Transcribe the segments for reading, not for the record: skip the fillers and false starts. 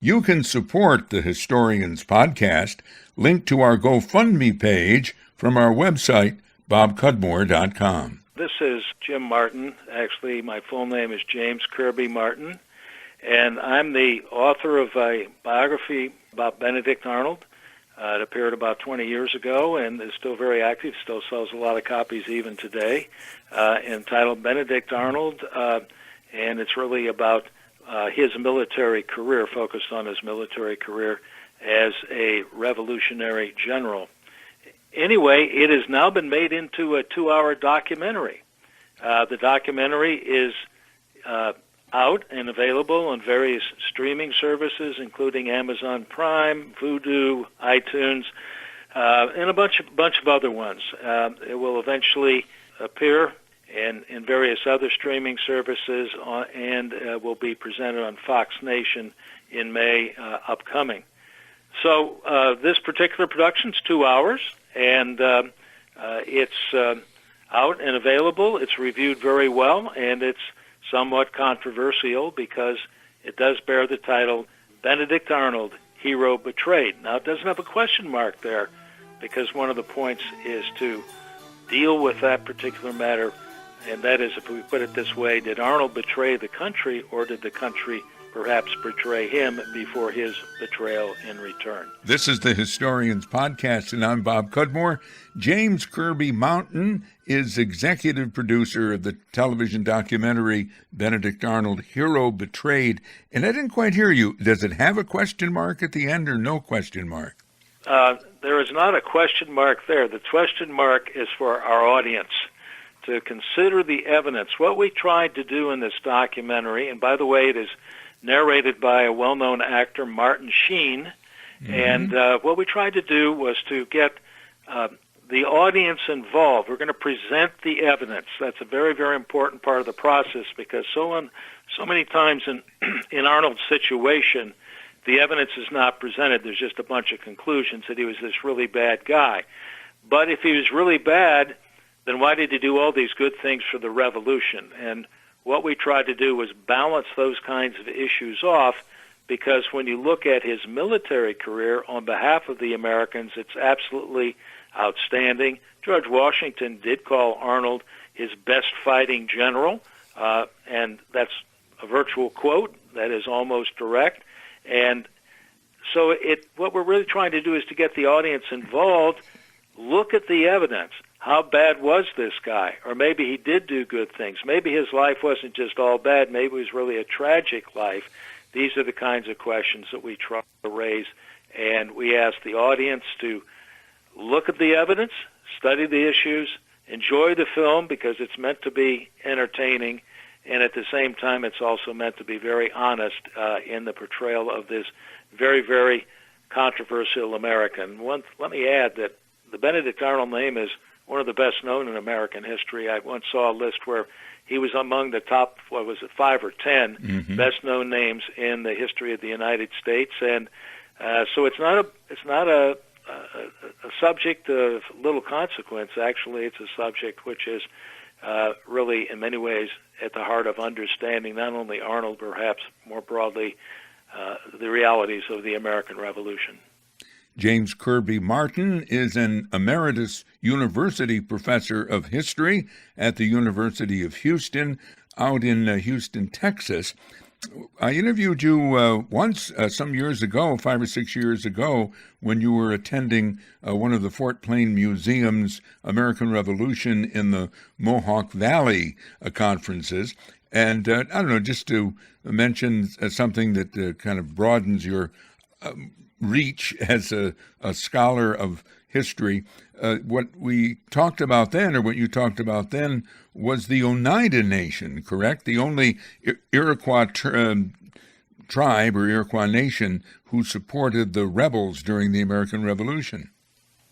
You can support the Historians Podcast. Link to our GoFundMe page from our website, bobcudmore.com. This is Jim Martin. Actually, my full name is James Kirby Martin, and I'm the author of a biography about Benedict Arnold. It appeared about 20 years ago and is still very active, still sells a lot of copies even today, entitled Benedict Arnold, and it's really about his military career, focused on his military career as a revolutionary general. Anyway, it has now been made into a 2-hour documentary. The documentary is out and available on various streaming services, including Amazon Prime, Vudu, iTunes, and a bunch of other ones. It will eventually appear in various other streaming services and will be presented on Fox Nation in May upcoming. So this particular production is 2 hours, and it's out and available. It's reviewed very well, and it's somewhat controversial because it does bear the title Benedict Arnold, Hero Betrayed. Now, it doesn't have a question mark there because one of the points is to deal with that particular matter, and that is, if we put it this way, did Arnold betray the country, or did the country perhaps betray him before his betrayal in return? This is the Historians Podcast, and I'm Bob Cudmore. James Kirby Martin is executive producer of the television documentary Benedict Arnold, Hero Betrayed. And I didn't quite hear you. Does it have a question mark at the end or no question mark? There is not a question mark there. The question mark is for our audience to consider the evidence. What we tried to do in this documentary, and by the way, it is narrated by a well-known actor, Martin Sheen, and what we tried to do was to get the audience involved. We're going to present the evidence. That's a very, very important part of the process because so many times in Arnold's situation, the evidence is not presented. There's just a bunch of conclusions that he was this really bad guy. But if he was really bad, then why did he do all these good things for the revolution? And what we tried to do was balance those kinds of issues off, because when you look at his military career on behalf of the Americans, it's absolutely outstanding. George Washington did call Arnold his best fighting general, and that's a virtual quote that is almost direct. And so what we're really trying to do is to get the audience involved, look at the evidence. How bad was this guy? Or maybe he did do good things. Maybe his life wasn't just all bad. Maybe it was really a tragic life. These are the kinds of questions that we try to raise, and we ask the audience to look at the evidence, study the issues, enjoy the film because it's meant to be entertaining, and at the same time it's also meant to be very honest in the portrayal of this very, very controversial American. Let me add that the Benedict Arnold name is one of the best known in American history. I once saw a list where he was among the top, 5 or 10 best known names in the history of the United States, and so it's not a subject of little consequence. Actually, it's a subject which is really, in many ways, at the heart of understanding not only Arnold, perhaps more broadly, the realities of the American Revolution. James Kirby Martin is an emeritus university professor of history at the University of Houston, out in Houston, Texas. I interviewed you once some years ago, 5 or 6 years ago, when you were attending one of the Fort Plain Museum's American Revolution in the Mohawk Valley conferences. And I don't know, just to mention something that kind of broadens your reach as a scholar of history. What we talked about then, or what you talked about then, was the Oneida Nation, correct? The only Iroquois tribe or Iroquois nation who supported the rebels during the American Revolution.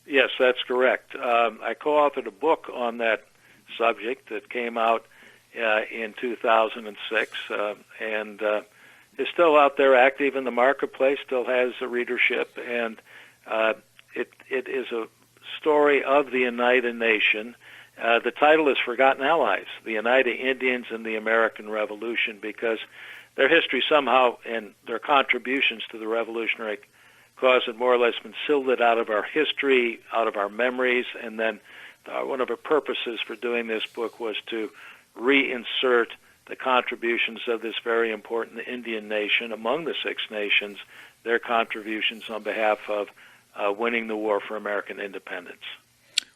Yes, that's correct. I co-authored a book on that subject that came out in 2006, and is still out there active in the marketplace, still has a readership, and it is a story of the Oneida Nation. The title is Forgotten Allies, the Oneida Indians and the American Revolution, because their history somehow and their contributions to the revolutionary cause had more or less been silded out of our history, out of our memories, and then one of our purposes for doing this book was to reinsert the contributions of this very important Indian nation among the Six Nations, their contributions on behalf of winning the war for American independence.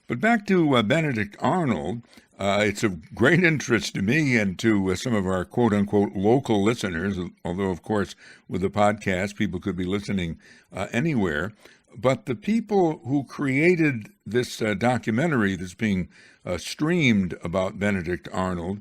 But back to Benedict Arnold, it's of great interest to me and to some of our quote-unquote local listeners, although, of course, with the podcast, people could be listening anywhere. But the people who created this documentary that's being streamed about Benedict Arnold,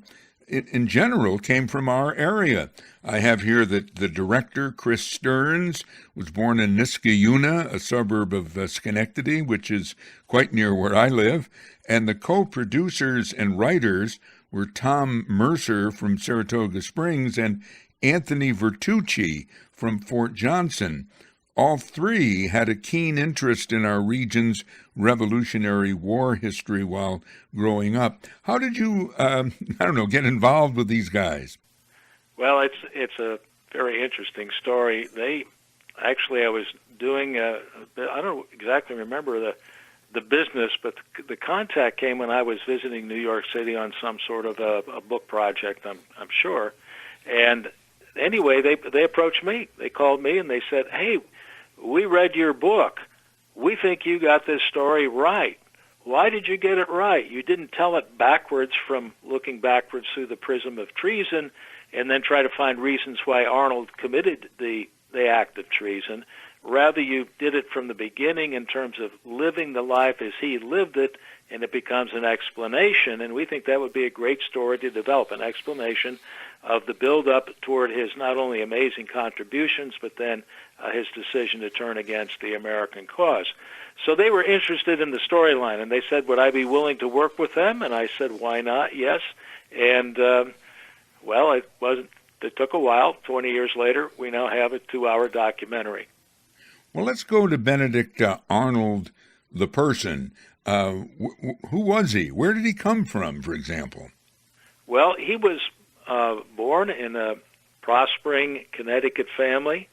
in general, came from our area. I have here that the director, Chris Stearns, was born in Niskayuna, a suburb of Schenectady, which is quite near where I live. And the co-producers and writers were Tom Mercer from Saratoga Springs and Anthony Vertucci from Fort Johnson. All three had a keen interest in our region's Revolutionary War history while growing up. How did you, get involved with these guys? Well, it's a very interesting story. I was doing, I don't exactly remember the business, but the contact came when I was visiting New York City on some sort of a book project, I'm sure. And anyway, they approached me. They called me and they said, "Hey, we read your book. We think you got this story right. Why did you get it right? You didn't tell it backwards from looking backwards through the prism of treason and then try to find reasons why Arnold committed the act of treason. Rather, you did it from the beginning in terms of living the life as he lived it, and it becomes an explanation, and we think that would be a great story to develop, an explanation of the build-up toward his not only amazing contributions, but then his decision to turn against the American cause." So they were interested in the storyline, and they said, would I be willing to work with them? And I said, why not? Yes. And, it took a while. 20 years later, we now have a 2-hour documentary. Well, let's go to Benedict Arnold, the person. Who was he? Where did he come from, for example? Well, he was born in a prospering Connecticut family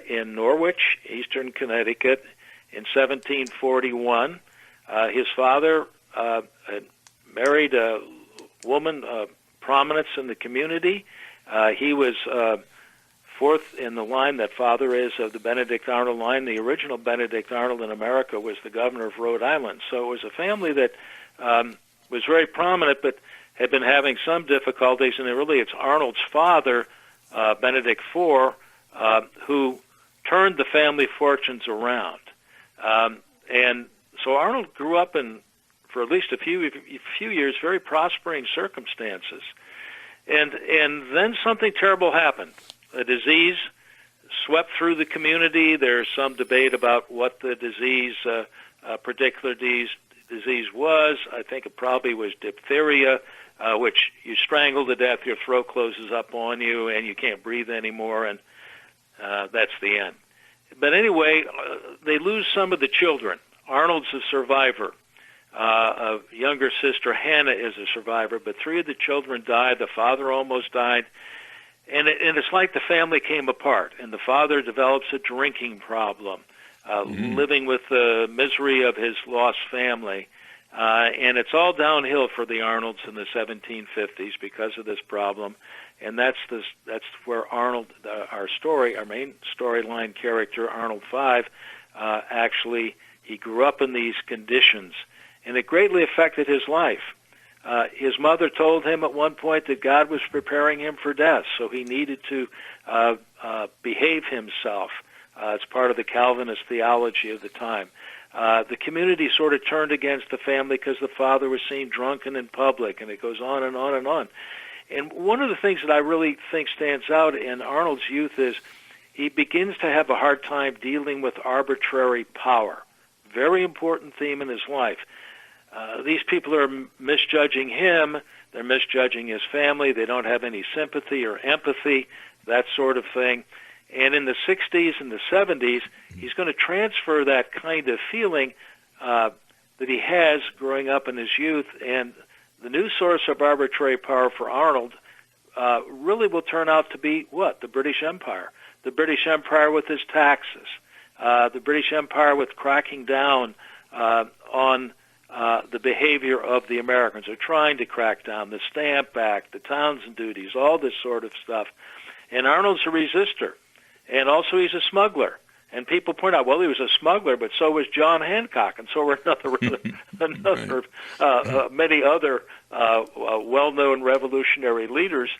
in Norwich, eastern Connecticut, in 1741. His father had married a woman of prominence in the community. He was fourth in the line that father is of the Benedict Arnold line. The original Benedict Arnold in America was the governor of Rhode Island. So it was a family that was very prominent but had been having some difficulties, and it's Arnold's father, Benedict IV, who turned the family fortunes around. And so Arnold grew up for at least a few years, very prospering circumstances. And then something terrible happened. A disease swept through the community. There's some debate about what the particular disease was. I think it probably was diphtheria, which you strangle to death, your throat closes up on you, and you can't breathe anymore, and that's the end. But anyway, they lose some of the children. Arnold's a survivor. A younger sister, Hannah, is a survivor, but 3 of the children died. The father almost died. And it's like the family came apart, and the father develops a drinking problem, living with the misery of his lost family. And it's all downhill for the Arnolds in the 1750s because of this problem. And that's where Arnold, our main storyline character, Arnold V, actually, he grew up in these conditions, and it greatly affected his life. His mother told him at one point that God was preparing him for death, so he needed to behave himself. It's part of the Calvinist theology of the time. The community sort of turned against the family because the father was seen drunken in public, and it goes on and on and on. And one of the things that I really think stands out in Arnold's youth is he begins to have a hard time dealing with arbitrary power. Very important theme in his life. These people are misjudging him. They're misjudging his family. They don't have any sympathy or empathy, that sort of thing. And in the 60s and the 70s, he's going to transfer that kind of feeling that he has growing up in his youth. And the new source of arbitrary power for Arnold really will turn out to be what? The British Empire. The British Empire with its taxes. The British Empire with cracking down on the behavior of the Americans, or trying to crack down, the Stamp Act, the Townsend duties, all this sort of stuff. And Arnold's a resistor, and also he's a smuggler. And people point out, well, he was a smuggler, but so was John Hancock, and so were many other well-known revolutionary leaders,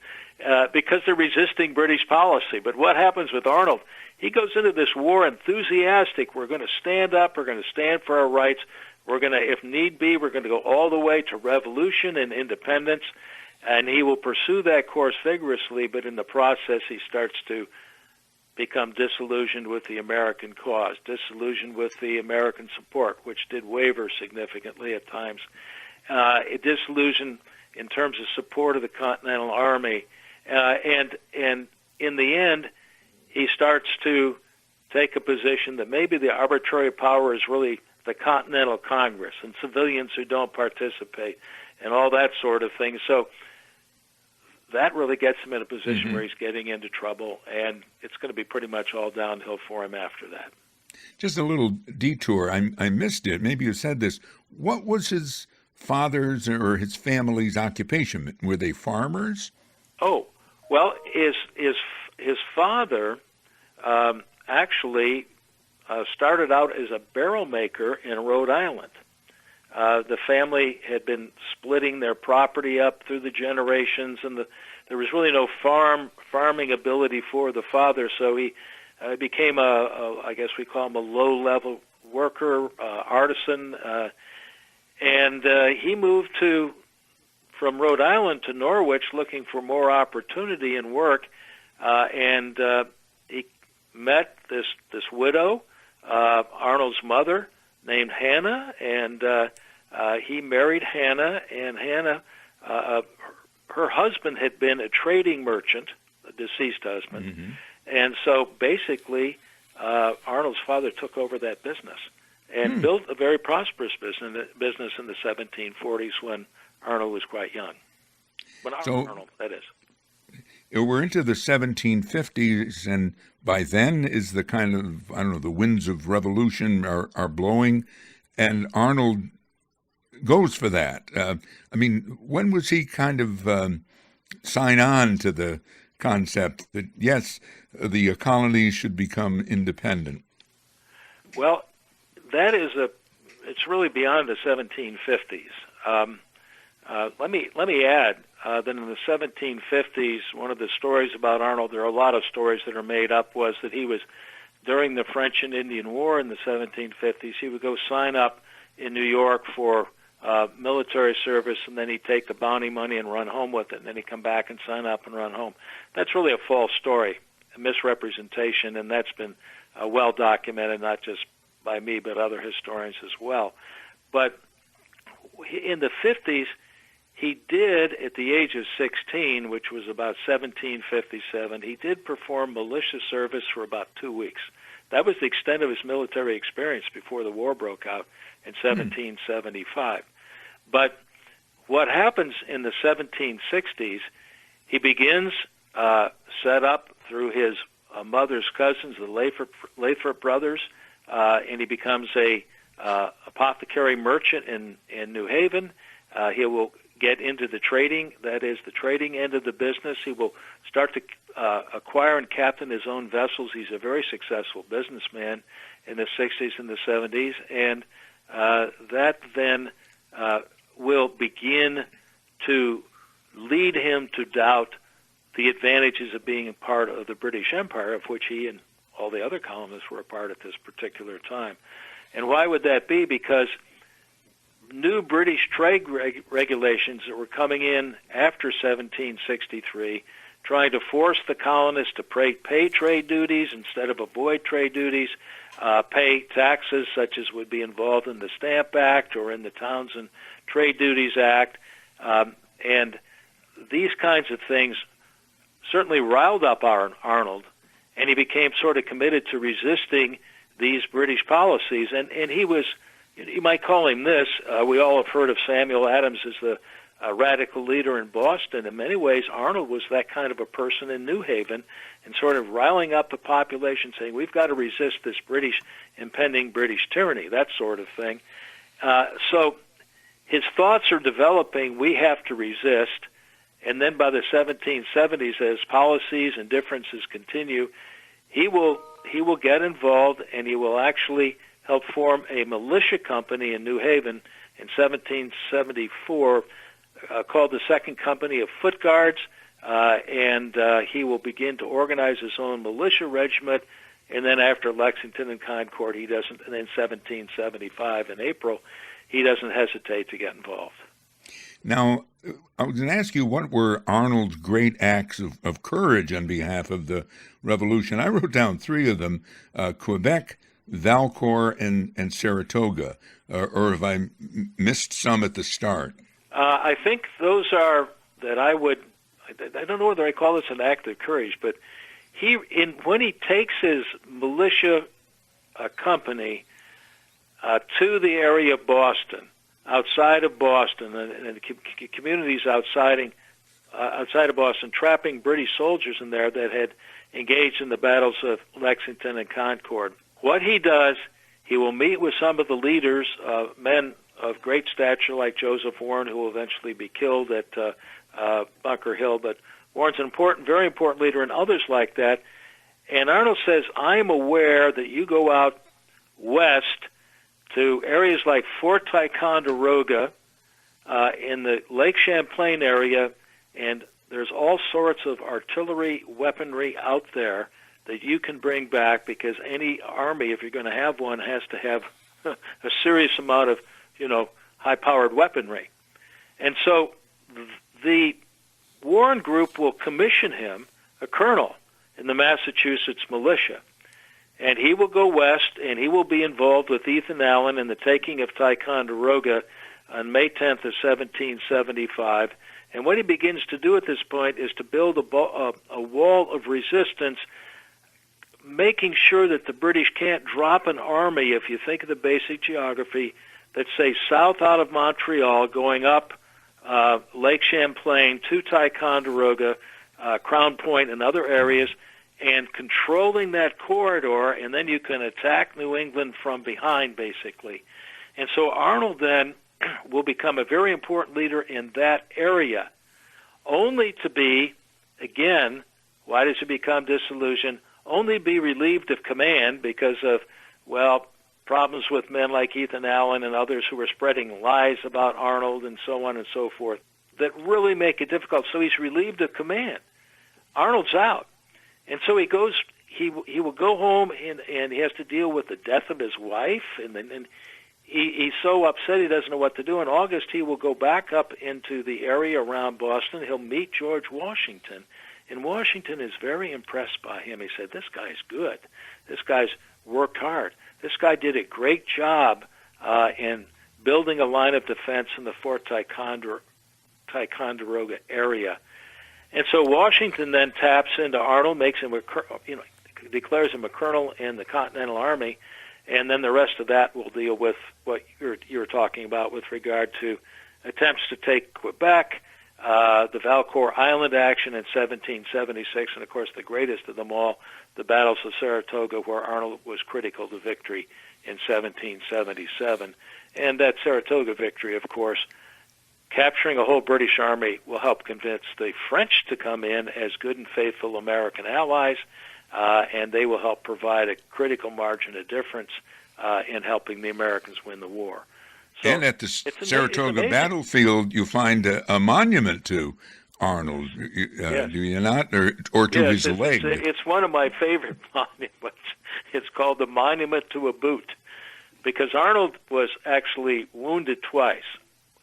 because they're resisting British policy. But what happens with Arnold? He goes into this war enthusiastic. We're going to stand up. We're going to stand for our rights. We're going to, if need be, we're going to go all the way to revolution and independence. And he will pursue that course vigorously, but in the process he starts to become disillusioned with the American cause, disillusioned with the American support, which did waver significantly at times, disillusioned in terms of support of the Continental Army, and in the end, he starts to take a position that maybe the arbitrary power is really the Continental Congress and civilians who don't participate and all that sort of thing. So that really gets him in a position where he's getting into trouble, and it's going to be pretty much all downhill for him after that. Just a little detour. I missed it. Maybe you said this. What was his father's or his family's occupation? Were they farmers? Oh, well, his father actually started out as a barrel maker in Rhode Island. The family had been splitting their property up through the generations, and there was really no farming ability for the father, so he became I guess we call him a low-level worker, artisan, and he moved from Rhode Island to Norwich looking for more opportunity and work, and he met this widow, Arnold's mother, named Hannah, and he married Hannah, and Hannah, her husband had been a trading merchant, a deceased husband, and so basically Arnold's father took over that business and built a very prosperous business in the 1740s when Arnold was quite young. Arnold, that is. We're into the 1750s, and by then is the kind of, the winds of revolution are blowing, and Arnold goes for that. When was he kind of sign on to the concept that, yes, the colonies should become independent? Well, it's really beyond the 1750s. Let me add that in the 1750s, one of the stories about Arnold, there are a lot of stories that are made up, was that he was, during the French and Indian War in the 1750s, he would go sign up in New York for military service, and then he'd take the bounty money and run home with it, and then he'd come back and sign up and run home. That's really a false story, a misrepresentation, and that's been well documented, not just by me, but other historians as well. But in the 50s, he did, at the age of 16, which was about 1757, he did perform militia service for about 2 weeks. That was the extent of his military experience before the war broke out in 1775. But what happens in the 1760s, he begins, set up through his mother's cousins, the Lathrop brothers, and he becomes a apothecary merchant in New Haven. He will get into the trading, that is, the trading end of the business. He will start to acquire and captain his own vessels. He's a very successful businessman in the 60s and the 70s, and that then will begin to lead him to doubt the advantages of being a part of the British Empire, of which he and all the other colonists were a part at this particular time. And why would that be? Because new British trade regulations that were coming in after 1763, trying to force the colonists to pay trade duties instead of avoid trade duties, pay taxes such as would be involved in the Stamp Act or in the Townsend Trade Duties Act, and these kinds of things certainly riled up Arnold, and he became sort of committed to resisting these British policies, and he was, you might call him this, we all have heard of Samuel Adams as the radical leader in Boston. In many ways, Arnold was that kind of a person in New Haven, and sort of riling up the population, saying, we've got to resist this impending British tyranny, that sort of thing. So his thoughts are developing, we have to resist, and then by the 1770s, as policies and differences continue, he will get involved, and he will actually help form a militia company in New Haven in 1774 called the Second Company of Foot Guards, and he will begin to organize his own militia regiment, and then after Lexington and Concord, and then 1775 in April, he doesn't hesitate to get involved. Now, I was going to ask you, what were Arnold's great acts of courage on behalf of the Revolution? I wrote down three of them, Quebec, Valcourt, and Saratoga, or have I missed some at the start? I think those are that I don't know whether I call this an act of courage, but when he takes his militia company to the area of Boston, outside of Boston, and the communities outside of Boston, trapping British soldiers in there that had engaged in the battles of Lexington and Concord. What he does, he will meet with some of the leaders, men of great stature like Joseph Warren, who will eventually be killed at Bunker Hill, but Warren's an very important leader, and others like that. And Arnold says, I am aware that you go out west to areas like Fort Ticonderoga in the Lake Champlain area, and there's all sorts of artillery weaponry out there that you can bring back, because any army, if you're going to have one, has to have a serious amount of, high-powered weaponry. And so the Warren Group will commission him a colonel in the Massachusetts militia. And he will go west, and he will be involved with Ethan Allen in the taking of Ticonderoga on May 10th of 1775. And what he begins to do at this point is to build a wall of resistance, making sure that the British can't drop an army, if you think of the basic geography, let's say south out of Montreal, going up Lake Champlain to Ticonderoga, Crown Point, and other areas, and controlling that corridor, and then you can attack New England from behind, basically. And so Arnold then will become a very important leader in that area, only to be, again, why does he become disillusioned? Only be relieved of command because of, problems with men like Ethan Allen and others who were spreading lies about Arnold and so on and so forth that really make it difficult. So he's relieved of command. Arnold's out. And so he will go home, and he has to deal with the death of his wife, and he's so upset he doesn't know what to do. In August, he will go back up into the area around Boston. He'll meet George Washington, and Washington is very impressed by him. He said, this guy's good. This guy's worked hard. This guy did a great job in building a line of defense in the Fort Ticonderoga area. And so Washington then taps into Arnold, makes him declares him a colonel in the Continental Army, and then the rest of that will deal with what you're talking about with regard to attempts to take Quebec, the Valcourt Island action in 1776, and of course the greatest of them all, the battles of Saratoga, where Arnold was critical to victory in 1777. And that Saratoga victory, of course, capturing a whole British army, will help convince the French to come in as good and faithful American allies, and they will help provide a critical margin of difference in helping the Americans win the war. So and at the Saratoga battlefield, you find a monument to Arnold, yes. Do you not? Or to yes, his leg? It's one of my favorite monuments. It's called the Monument to a Boot, because Arnold was actually wounded twice.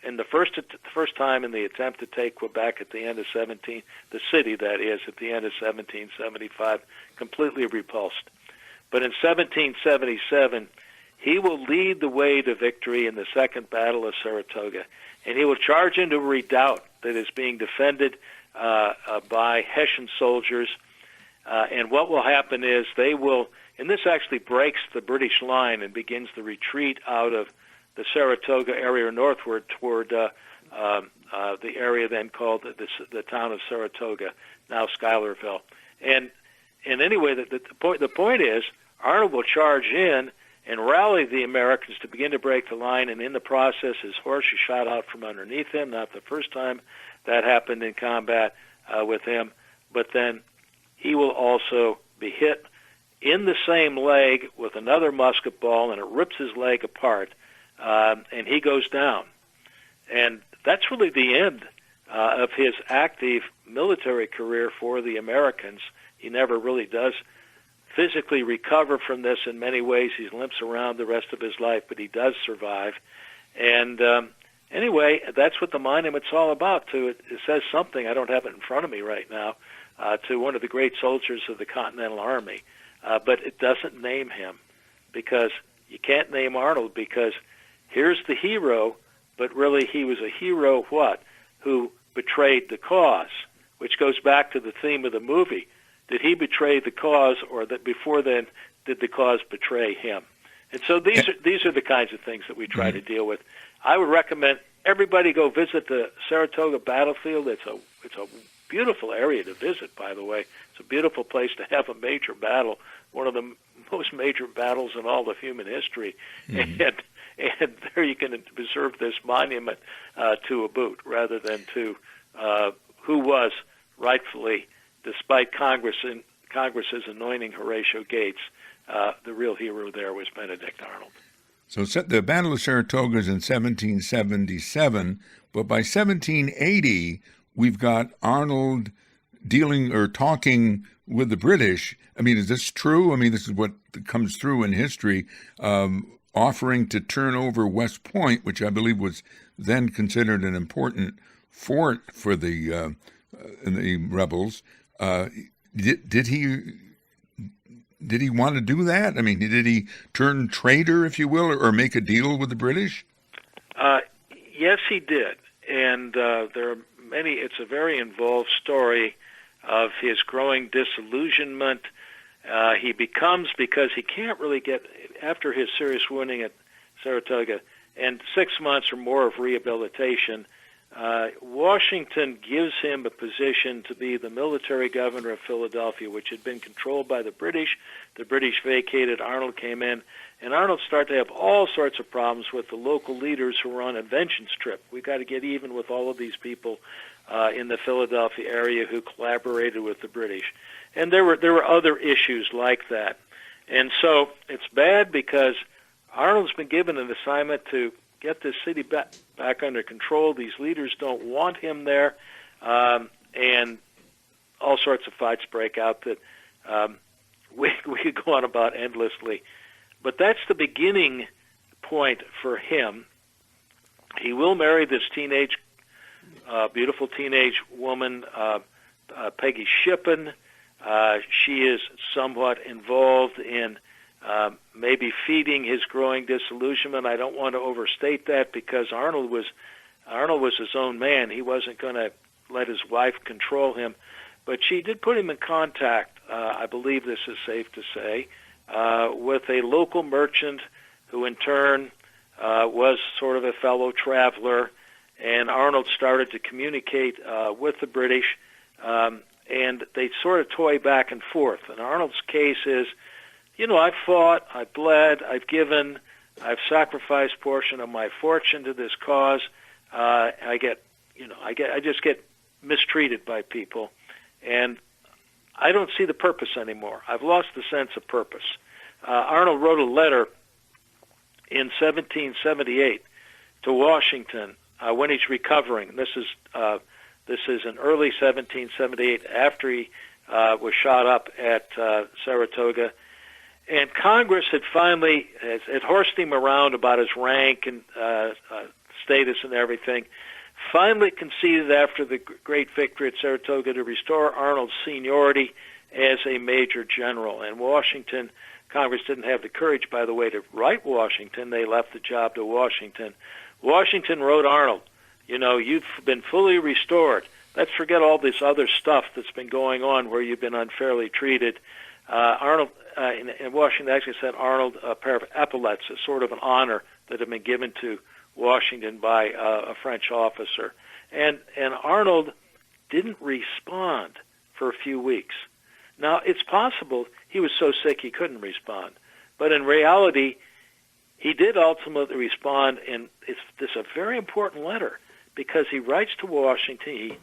And the first time in the attempt to take Quebec at the end of the city, that is, at the end of 1775, completely repulsed. But in 1777, he will lead the way to victory in the Second Battle of Saratoga, and he will charge into a redoubt that is being defended by Hessian soldiers. And what will happen is and this actually breaks the British line and begins the retreat out of the Saratoga area northward toward the area then called the town of Saratoga, now Schuylerville. And anyway, the point is, Arnold will charge in and rally the Americans to begin to break the line, and in the process, his horse is shot out from underneath him. Not the first time that happened in combat with him, but then he will also be hit in the same leg with another musket ball, and it rips his leg apart, and he goes down. And that's really the end of his active military career for the Americans. He never really does physically recover from this in many ways. He limps around the rest of his life, but he does survive. And anyway, that's what the monument's all about. It says something, I don't have it in front of me right now, to one of the great soldiers of the Continental Army. But it doesn't name him, because you can't name Arnold, because here's the hero, but really he was a hero who betrayed the cause, which goes back to the theme of the movie. Did he betray the cause, or that before then did the cause betray him? And so these are the kinds of things that we try to deal with. I would recommend everybody go visit the Saratoga battlefield. It's a beautiful area to visit, by the way. It's a beautiful place to have a major battle, one of the most major battles in all of human history. And there you can preserve this monument to a boot, rather than to who was rightfully, despite Congress's anointing Horatio Gates, the real hero there was Benedict Arnold. So the Battle of Saratoga is in 1777, but by 1780, we've got Arnold dealing or talking with the British. I mean, is this true? I mean, this is what comes through in history, offering to turn over West Point, which I believe was then considered an important fort for the rebels. Did he want to do that? I mean, did he turn traitor, if you will, or make a deal with the British? Yes, he did. And there are many. It's a very involved story of his growing disillusionment. He becomes, because he can't really get, after his serious wounding at Saratoga and 6 months or more of rehabilitation, Washington gives him a position to be the military governor of Philadelphia, which had been controlled by the British. The British vacated, Arnold came in, and Arnold started to have all sorts of problems with the local leaders who were on a vengeance trip. We've got to get even with all of these people in the Philadelphia area who collaborated with the British. And there were other issues like that. And so it's bad, because Arnold's been given an assignment to get this city back under control. These leaders don't want him there, and all sorts of fights break out that we could go on about endlessly. But that's the beginning point for him. He will marry this beautiful teenage woman, Peggy Shippen. She is somewhat involved in maybe feeding his growing disillusionment. I don't want to overstate that, because Arnold was his own man. He wasn't going to let his wife control him. But she did put him in contact, I believe this is safe to say, with a local merchant who in turn was sort of a fellow traveler. And Arnold started to communicate with the British, and they sort of toy back and forth. And Arnold's case is, I've fought, I've bled, I've given, I've sacrificed portion of my fortune to this cause. I just get mistreated by people, and I don't see the purpose anymore. I've lost the sense of purpose. Arnold wrote a letter in 1778 to Washington when he's recovering. This is in early 1778, after he was shot up at Saratoga. And Congress had finally had horsed him around about his rank and status and everything, finally conceded after the great victory at Saratoga to restore Arnold's seniority as a major general. And Congress didn't have the courage, by the way, to write Washington. They left the job to Washington. Washington wrote Arnold, you've been fully restored. Let's forget all this other stuff that's been going on where you've been unfairly treated. Arnold, and Washington actually sent Arnold a pair of epaulettes, a sort of an honor that had been given to Washington by a French officer. And Arnold didn't respond for a few weeks. Now, it's possible he was so sick he couldn't respond. But in reality, he did ultimately respond, and this is a very important letter because he writes to Washington. He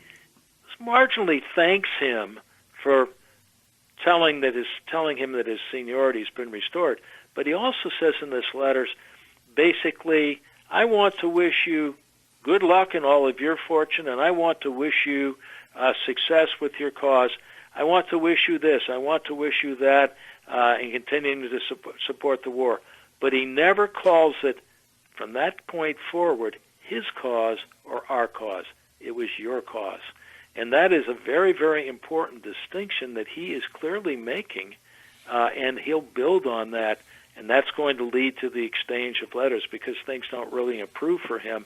marginally thanks him for telling him that his seniority has been restored. But he also says in this letter, basically, I want to wish you good luck in all of your fortune, and I want to wish you success with your cause. I want to wish you this. I want to wish you that, and continuing to support the war. But he never calls it, from that point forward, his cause or our cause. It was your cause. And that is a very, very important distinction that he is clearly making, and he'll build on that, and that's going to lead to the exchange of letters because things don't really improve for him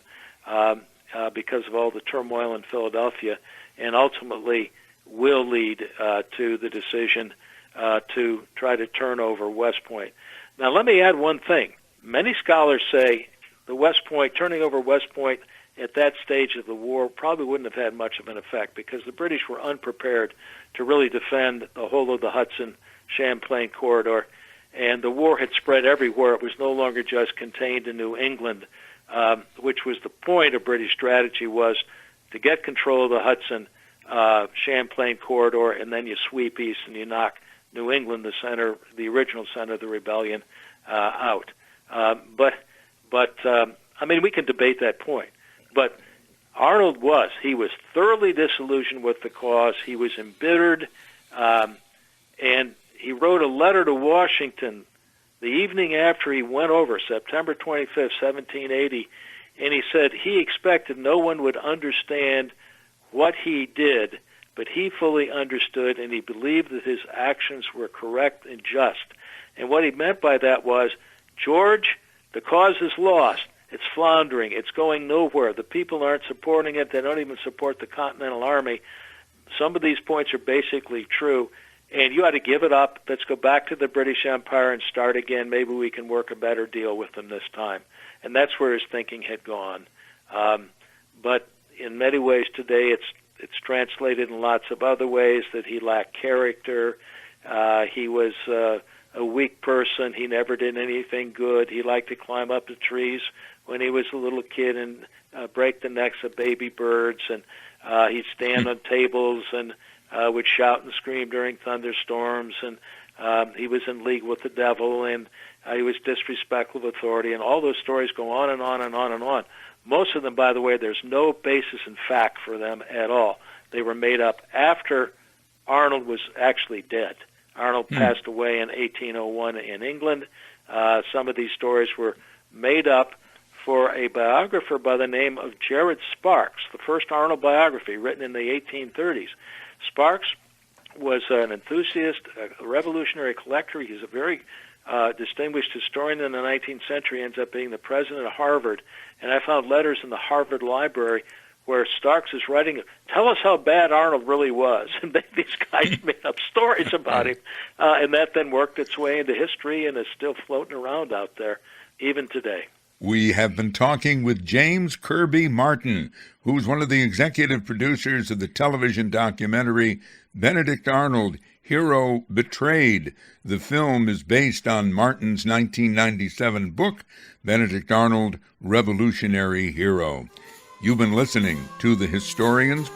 because of all the turmoil in Philadelphia, and ultimately will lead to the decision to try to turn over West Point. Now, let me add one thing. Many scholars say the West Point, turning over West Point at that stage of the war probably wouldn't have had much of an effect because the British were unprepared to really defend the whole of the Hudson-Champlain corridor, and the war had spread everywhere. It was no longer just contained in New England, which was the point of British strategy, was to get control of the Hudson Champlain corridor, and then you sweep east and you knock New England, the center, the original center of the rebellion, out. But I mean, we can debate that point. But Arnold he was thoroughly disillusioned with the cause. He was embittered, and he wrote a letter to Washington the evening after he went over, September 25th, 1780, and he said he expected no one would understand what he did, but he fully understood, and he believed that his actions were correct and just. And what he meant by that was, George, the cause is lost. It's floundering. It's going nowhere. The people aren't supporting it. They don't even support the Continental Army. Some of these points are basically true, and you ought to give it up. Let's go back to the British Empire and start again. Maybe we can work a better deal with them this time. And that's where his thinking had gone. But in many ways today, it's translated in lots of other ways that he lacked character. He was a weak person. He never did anything good. He liked to climb up the trees when he was a little kid and break the necks of baby birds, and he'd stand on tables and would shout and scream during thunderstorms, and he was in league with the devil, and he was disrespectful of authority, and all those stories go on and on and on and on. Most of them, by the way, there's no basis in fact for them at all. They were made up after Arnold was actually dead. Arnold passed away in 1801 in England. Some of these stories were made up for a biographer by the name of Jared Sparks, the first Arnold biography written in the 1830s. Sparks was an enthusiast, a revolutionary collector. He's a very distinguished historian in the 19th century, ends up being the president of Harvard. And I found letters in the Harvard Library where Starks is writing, tell us how bad Arnold really was. And these guys made up stories about him. And that then worked its way into history and is still floating around out there, even today. We have been talking with James Kirby Martin, who's one of the executive producers of the television documentary Benedict Arnold, Hero Betrayed. The film is based on Martin's 1997 book, Benedict Arnold, Revolutionary Hero. You've been listening to The Historians